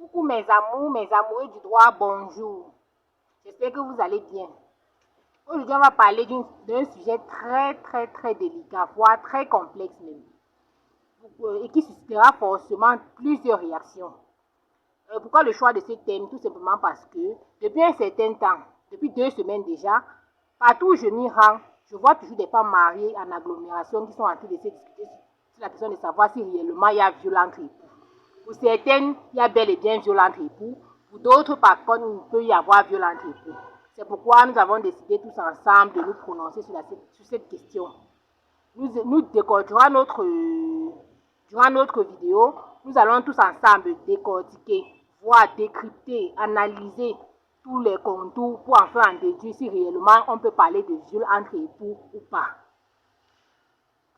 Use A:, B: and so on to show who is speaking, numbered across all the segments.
A: Coucou mes amours, mes amoureux du droit, bonjour. J'espère que vous allez bien. Aujourd'hui, on va parler d'un sujet très délicat, voire très complexe même, et qui suscitera forcément plusieurs réactions. Pourquoi le choix de ce thème? Tout simplement parce que depuis un certain temps, depuis 2 semaines déjà, partout où je m'y rends, je vois toujours des femmes mariées en agglomération qui sont en train de se discuter sur la question de savoir si réellement il y a viol entre époux. Pour certaines, il y a bel et bien viol entre époux. Pour d'autres, par contre, il peut y avoir viol entre époux. C'est pourquoi nous avons décidé tous ensemble de nous prononcer sur cette question. Nous décortiquerons durant notre vidéo, nous allons tous ensemble décortiquer, voire décrypter, analyser tous les contours pour enfin en déduire si réellement on peut parler de viol entre époux ou pas.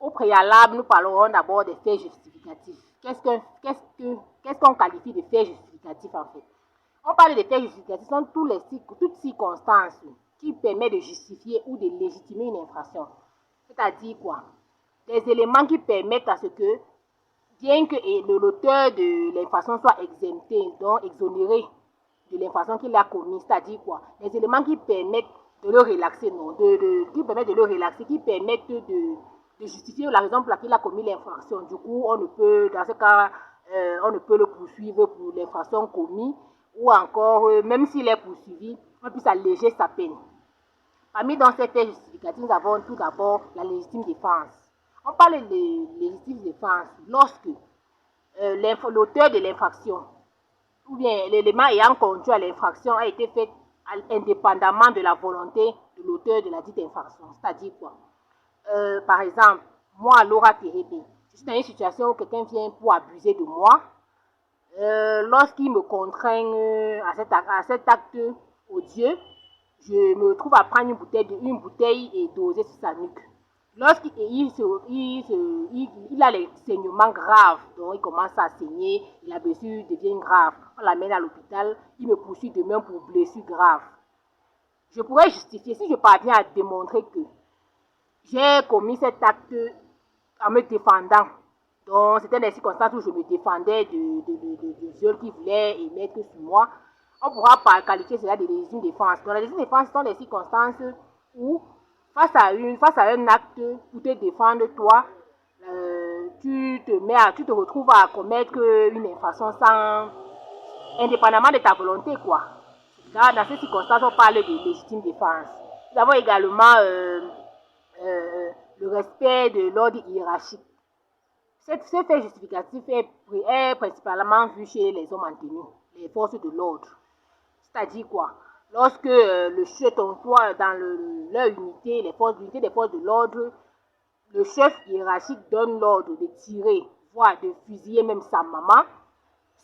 A: Au préalable, nous parlerons d'abord des faits justificatifs. Qu'est-ce qu'on qualifie de faits justificatifs en fait? On parle des faits justificatifs, sont toutes circonstances qui permettent de justifier ou de légitimer une infraction. C'est-à-dire quoi? Des éléments qui permettent à ce que, bien que l'auteur de l'infraction soit exempté, donc exonéré de l'infraction qu'il a commise, c'est-à-dire quoi? Des éléments qui permettent de le relaxer, qui permettent de justifier la raison pour laquelle il a commis l'infraction. Du coup, on ne peut, dans ce cas, on ne peut le poursuivre pour l'infraction commise, ou encore, même s'il est poursuivi, on puisse alléger sa peine. Parmi dans ces faits justificatifs, nous avons tout d'abord la légitime défense. On parle de légitime défense lorsque l'auteur de l'infraction ou bien l'élément ayant conduit à l'infraction a été fait indépendamment de la volonté de l'auteur de la dite infraction. C'est-à-dire quoi? Par exemple, moi, Laura Terebe, je suis dans une situation où quelqu'un vient pour abuser de moi. Lorsqu'il me contraint à cet acte odieux, je me trouve à prendre une bouteille et doser sur sa nuque. Lorsqu'il a les saignements graves, donc il commence à saigner, la blessure devient grave, on l'amène à l'hôpital, il me poursuit demain pour blessure grave. Je pourrais justifier, si je parviens à démontrer que j'ai commis cet acte en me défendant. Donc, c'était des circonstances où je me défendais de viol qui voulait émettre sur moi. On pourra pas qualifier cela de légitime défense. Donc, la légitime défense sont des circonstances où, face à un acte pour te défendre, toi, tu te retrouves à commettre une infraction indépendamment de ta volonté, quoi. Dans ces circonstances, on parle de légitime défense. Nous avons également le respect de l'ordre hiérarchique. Ce fait justificatif est principalement vu chez les hommes en tenue, les forces de l'ordre. C'est-à-dire quoi? Lorsque le chef, dans leur unité, les forces de l'ordre, le chef hiérarchique donne l'ordre de tirer, voire de fusiller même sa maman,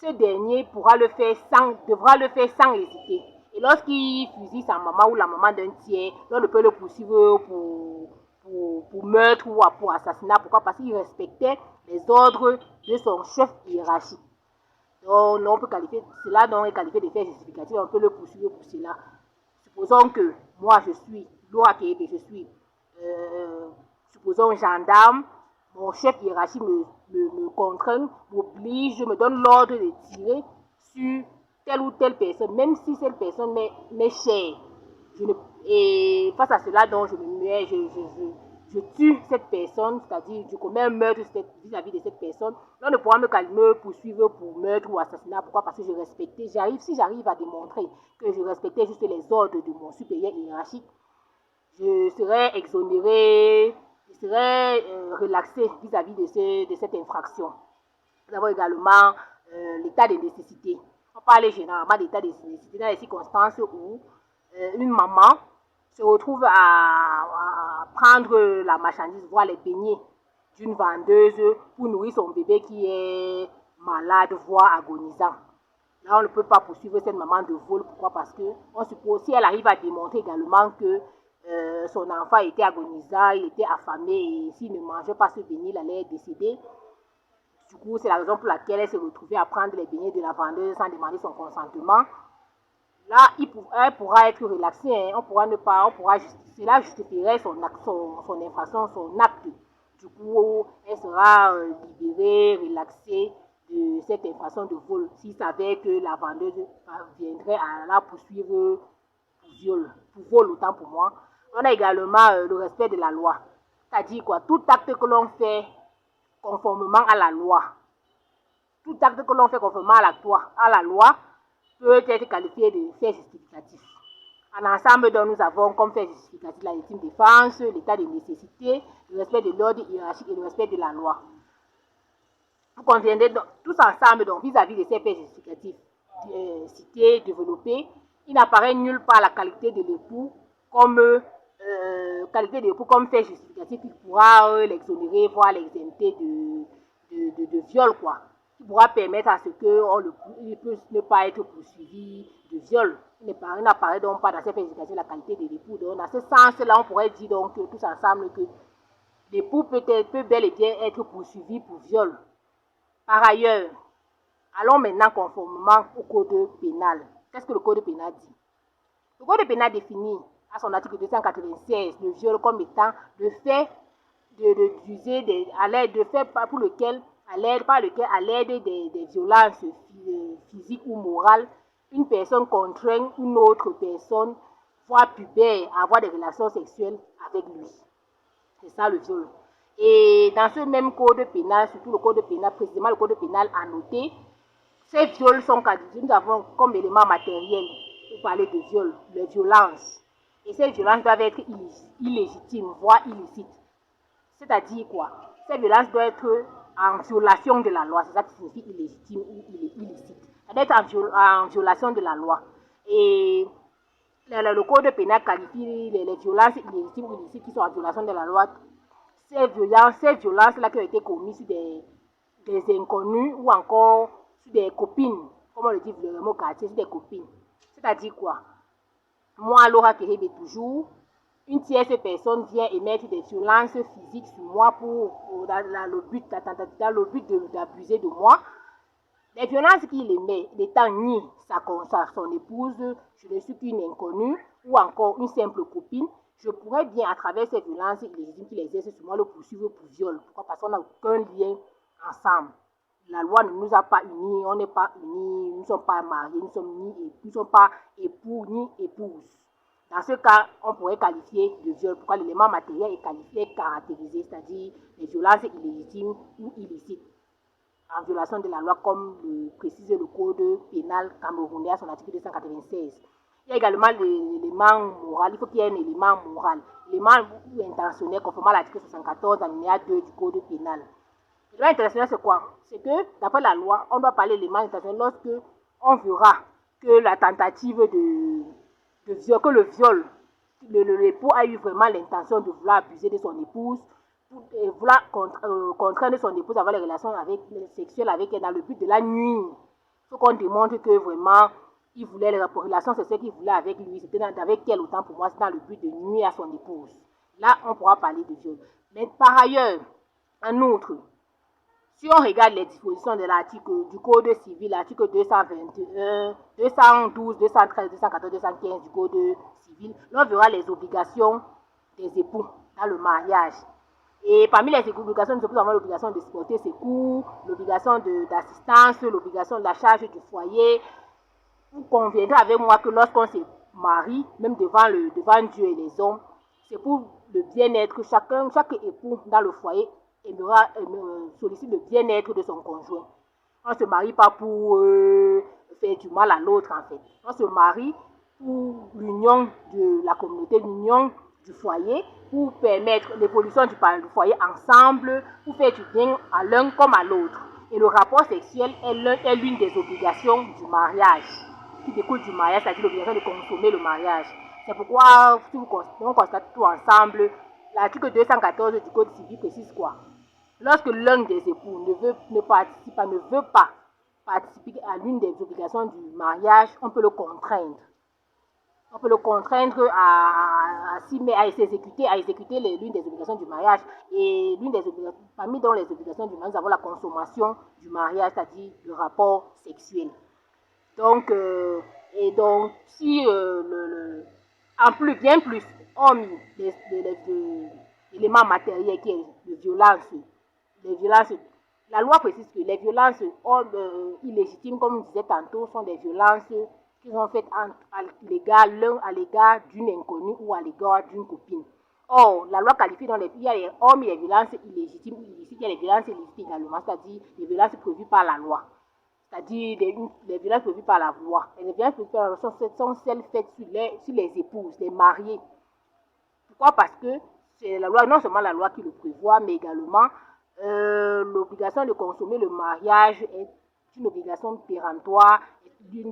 A: ce dernier devra le faire sans hésiter. Et lorsqu'il fusille sa maman ou la maman d'un tiers, on ne peut le poursuivre pour meurtre ou pour assassinat. Pourquoi? Parce qu'il respectait les ordres de son chef hiérarchique. Donc, on peut qualifier cela est qualifié de fait justificatif, on peut le poursuivre pour cela. Supposons que moi, je suis Laura Kebe, supposons gendarme, mon chef hiérarchique me contraint, m'oblige, me donne l'ordre de tirer sur telle ou telle personne, même si cette personne m'est chère. Et face à cela, donc, je tue cette personne, c'est-à-dire je commets un meurtre vis-à-vis de cette personne. On ne pourra me poursuivre pour meurtre ou assassinat. Pourquoi? Parce que si j'arrive à démontrer que je respectais juste les ordres de mon supérieur hiérarchique, je serai exonéré, je serai relaxé vis-à-vis de cette infraction. Nous avons également l'état de nécessité. On parle généralement d'état de nécessité dans les circonstances où une maman se retrouve à prendre la marchandise, voire les beignets d'une vendeuse pour nourrir son bébé qui est malade, voire agonisant. Là, on ne peut pas poursuivre cette maman de vol. Pourquoi? Parce que on suppose, si elle arrive à démontrer également que son enfant était agonisant, il était affamé et s'il ne mangeait pas ce beignet, il allait décéder. Du coup, c'est la raison pour laquelle elle s'est retrouvée à prendre les beignets de la vendeuse sans demander son consentement. Là, elle pourra être relaxée, hein. Cela justifierait son infraction, son acte. Du coup, elle sera libérée, relaxée de cette infraction de vol s'il savait que la vendeuse viendrait à la poursuivre pour vol autant pour moi. On a également le respect de la loi. C'est-à-dire quoi, tout acte que l'on fait conformément à la loi, tout acte que l'on fait conformément à la loi peut être qualifié de fait justificatif. En ensemble, donc, nous avons comme fait justificatif la légitime défense, l'état de nécessité, le respect de l'ordre hiérarchique et le respect de la loi. Vous conviendrez donc, tous ensemble donc vis-à-vis de ces faits justificatifs cités, développés, il n'apparaît nulle part la qualité de l'époux comme fait justificatif qui pourra l'exonérer, voire l'exempter de viol, quoi. Qui pourra permettre à ce qu'il puisse ne pas être poursuivi de viol. Il n'apparaît donc pas dans ces faits justificatifs la qualité de l'époux. Donc, dans ce sens-là, on pourrait dire donc tous ensemble que l'époux peut bel et bien être poursuivi pour viol. Par ailleurs, allons maintenant conformément au code pénal. Qu'est-ce que le code pénal dit? Le code pénal définit à son article 296 le viol comme étant le fait par lequel, à l'aide des violences physiques ou morales, une personne contraint une autre personne, voire pubère, à avoir des relations sexuelles avec lui. C'est ça le viol. Et dans ce même code pénal, surtout le code pénal, précisément le code pénal a noté, ces viols sont qualifiés, nous avons comme élément matériel, pour parler de viol, les violences. Et ces violences doivent être illégitimes, voire illicites. C'est-à-dire quoi? Ces violences doivent être en violation de la loi, c'est ça qui signifie illégitime ou illicite. Ça doit être en violation de la loi. Et le code pénal qualifie les violences illégitimes ou illicites qui sont en violation de la loi. Ces violences-là qui ont été commises sur des inconnus ou encore sur des copines, comme on le dit le mot quartier, sur des copines. C'est-à-dire quoi? Moi, Laura Kérébé, toujours, une tierce personne vient émettre des violences physiques sur moi dans le but d'abuser de moi. Les violences qu'il émet, n'étant ni son épouse, je ne suis qu'une inconnue, ou encore une simple copine, je pourrais bien, à travers ces violences illégitimes qu'il exerce sur moi, le poursuivre pour viol. Pourquoi? Parce qu'on n'a aucun lien ensemble. La loi ne nous a pas unis, on n'est pas unis, nous ne sommes pas mariés, nous ne sommes pas époux ni épouses. Dans ce cas, on pourrait qualifier de viol. Pourquoi? L'élément matériel est qualifié, caractérisé, c'est-à-dire les violences illégitimes ou illicites, en violation de la loi, comme le précise le code pénal camerounais à son article 296. Il y a également l'élément moral. Il faut qu'il y ait un élément moral. L'élément intentionnel, conformément à l'article 74, alinéa 2 du code pénal. L'élément intentionnel, c'est quoi? C'est que, d'après la loi, on doit parler de l'élément intentionnel lorsque on verra que la tentative de viol, que le viol, l'époux a eu vraiment l'intention de vouloir abuser de son épouse, vouloir contraindre son épouse à avoir les relations sexuelles avec elle dans le but de la nuire. Il faut qu'on démontre que vraiment, il voulait les relations sexuelles qu'il voulait avec lui, c'était avec elle autant pour moi, c'est dans le but de nuire à son épouse. Là, on pourra parler de viol. Mais par ailleurs, en outre, si on regarde les dispositions de l'article du Code civil, l'article 221, 212, 213, 214, 215 du Code civil, on verra les obligations des époux dans le mariage. Et parmi les obligations des époux, nous avons l'obligation de supporter secours, l'obligation d'assistance, l'obligation de la charge du foyer. Vous conviendrez avec moi que lorsqu'on se marie, même devant Dieu et les hommes, c'est pour le bien-être. Chaque époux dans le foyer sollicite le bien-être de son conjoint. On ne se marie pas pour faire du mal à l'autre, en fait. On se marie pour l'union de la communauté, l'union du foyer, pour permettre l'évolution du foyer ensemble, pour faire du bien à l'un comme à l'autre. Et le rapport sexuel est l'une des obligations du mariage, qui découle du mariage, c'est-à-dire l'obligation de consommer le mariage. C'est pourquoi, si on constate tout ensemble, l'article 214 du Code civil précise quoi? Lorsque l'un des époux ne veut pas participer à l'une des obligations du mariage, on peut le contraindre. On peut le contraindre à exécuter l'une des obligations du mariage. Et parmi les obligations du mariage, nous avons la consommation du mariage, c'est-à-dire le rapport sexuel. Donc, si bien plus, on mis l'élément matériel qui est de violence, les violences La loi précise que les violences illégitimes, comme je disais tantôt, sont des violences qui sont faites l'un à l'égard d'une inconnue ou à l'égard d'une copine. Or, la loi qualifie dans il y a les hommes et les violences illégitimes ou illicites, il y a les violences illicites également, c'est-à-dire les violences prévues par la loi. C'est-à-dire les violences prévues par la loi. Et les violences prévues par la loi sont celles faites sur les épouses, les mariés. Pourquoi? Parce que c'est la loi, non seulement la loi qui le prévoit, mais également l'obligation de consommer le mariage est une obligation péremptoire, est l'une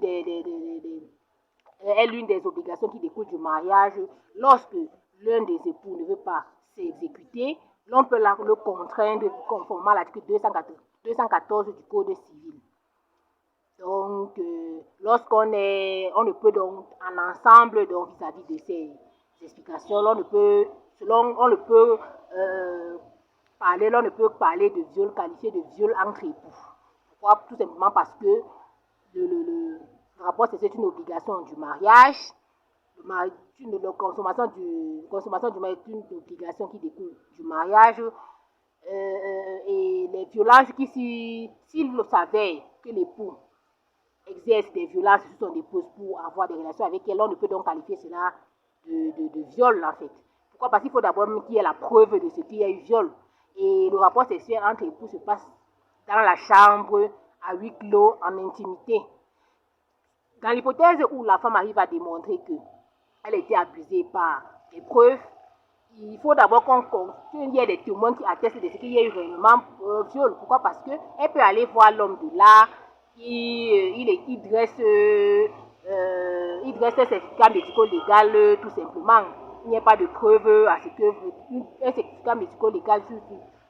A: des obligations qui découlent du mariage. Lorsque l'un des époux ne veut pas s'exécuter, l'on peut le contraindre conformément à l'article 214 du Code civil. Donc, lorsqu'on ne peut donc en ensemble, donc vis-à-vis de ces explications, on ne peut parler de viol, qualifié de viol entre époux. Pourquoi? Tout simplement parce que le rapport, c'est une obligation du mariage. La consommation du mariage est une obligation qui découle du mariage. Et les violences s'il le savait que l'époux exerce des violences sur son épouse pour avoir des relations avec elle, on ne peut donc qualifier cela de viol en fait. Pourquoi? Parce qu'il faut d'abord qu'il y ait la preuve de ce qu'il y a eu viol. Et le rapport sexuel entre époux se passe dans la chambre, à huis clos, en intimité. Dans l'hypothèse où la femme arrive à démontrer qu'elle a été abusée par des preuves, il faut d'abord qu'il y ait des témoins qui attestent de ce qu'il y a eu réellement viol. Pourquoi? Parce qu'elle peut aller voir l'homme de là, il dresse ses certificats médico-légal tout simplement. Il n'y a pas de preuve à ce que un certificat médico-légal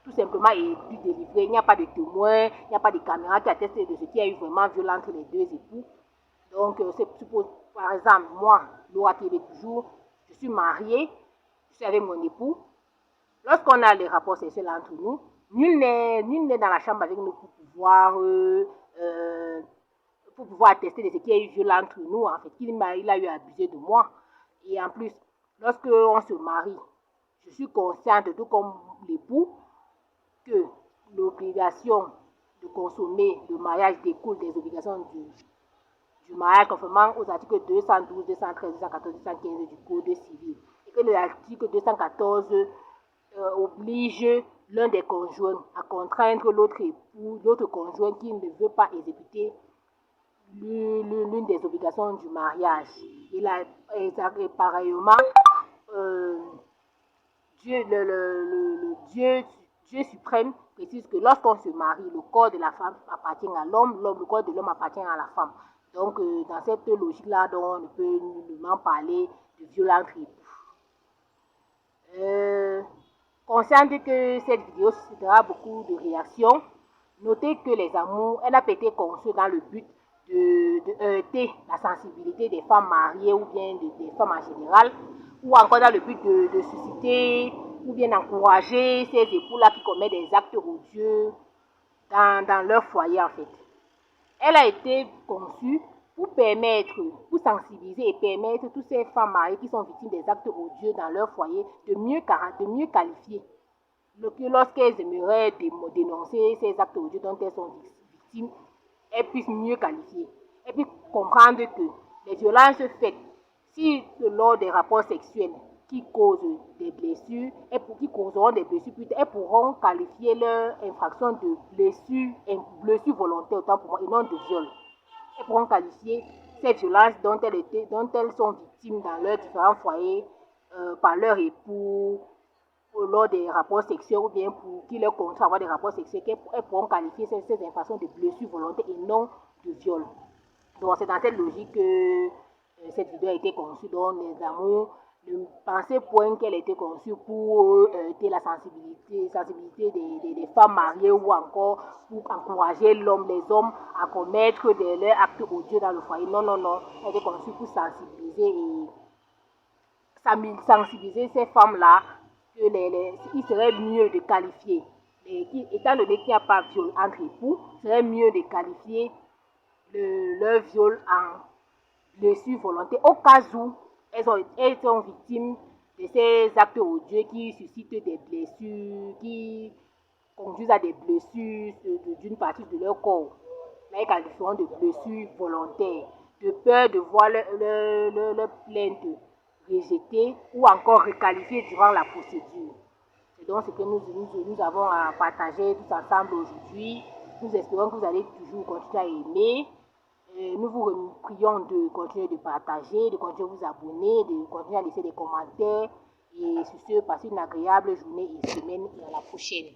A: tout simplement est plus délivré. Il n'y a pas de témoins, il n'y a pas de caméras qui attestent de ce qu'il y a eu vraiment viol entre les deux époux. Donc, par exemple, moi, Laura Tébé toujours, je suis mariée, je suis avec mon époux. Lorsqu'on a les rapports sexuels entre nous, nul n'est dans la chambre avec nous pour pouvoir attester de ce qu'il y a eu viol entre nous, en fait, il a eu abusé de moi. Et en plus, lorsqu'on se marie, je suis consciente, tout comme l'époux, que l'obligation de consommer le mariage découle des obligations du mariage conformément aux articles 212, 213, 214, 215 du Code civil. Et que l'article 214 oblige l'un des conjoints à contraindre l'autre conjoint qui ne veut pas exécuter l'une des obligations du mariage. Et pareillement, Dieu suprême précise que lorsqu'on se marie, le corps de la femme appartient à l'homme, le corps de l'homme appartient à la femme. Donc, dans cette logique-là, on ne peut nullement parler de violence entre époux. Consciente que cette vidéo suscitera beaucoup de réactions, notez que les amours, elle n'a pas été conçue dans le but de heurter la sensibilité des femmes mariées ou bien des femmes en général, ou encore dans le but de susciter ou bien d'encourager ces époux-là qui commettent des actes odieux dans leur foyer en fait. Elle a été conçue pour sensibiliser et permettre à toutes ces femmes mariées qui sont victimes des actes odieux dans leur foyer de mieux qualifier. Lorsqu'elles aimeraient dénoncer ces actes odieux dont elles sont victimes, elles puissent mieux qualifier. Elles puissent comprendre que les violences faites lors des rapports sexuels qui causent des blessures, qui causeront des blessures, elles pourront qualifier leur infraction de blessure volontaire, autant pour moi, et non de viol. Elles pourront qualifier ces violences dont elles sont victimes dans leurs différents foyers par leur époux, lors des rapports sexuels ou bien pour qui leur contraint avoir des rapports sexuels, elles pourront qualifier ces infractions de blessure volontaire et non de viol. Donc c'est dans cette logique que cette vidéo a été conçue. Donc les amours, ne pensez point qu'elle a été conçue pour heurter la sensibilité des femmes mariées ou encore pour encourager les hommes à commettre leurs actes odieux dans le foyer. Non, non, non. Elle a été conçue pour sensibiliser ces femmes-là il serait mieux de qualifier, étant donné qu'il n'y a pas de viol entre époux, il serait mieux de qualifier leur viol en blessure volontaire au cas où elles sont victimes de ces actes odieux qui suscitent des blessures, qui conduisent à des blessures d'une partie de leur corps. Là, ils qualifieront de blessures volontaires, de peur de voir leur plainte rejetée ou encore requalifiée durant la procédure. C'est donc ce que nous avons à partager tous ensemble aujourd'hui. Nous espérons que vous allez toujours continuer à aimer. Nous vous prions de continuer de partager, de continuer à vous abonner, de continuer à laisser des commentaires. Et sur ce, passez une agréable journée et semaine et à la prochaine.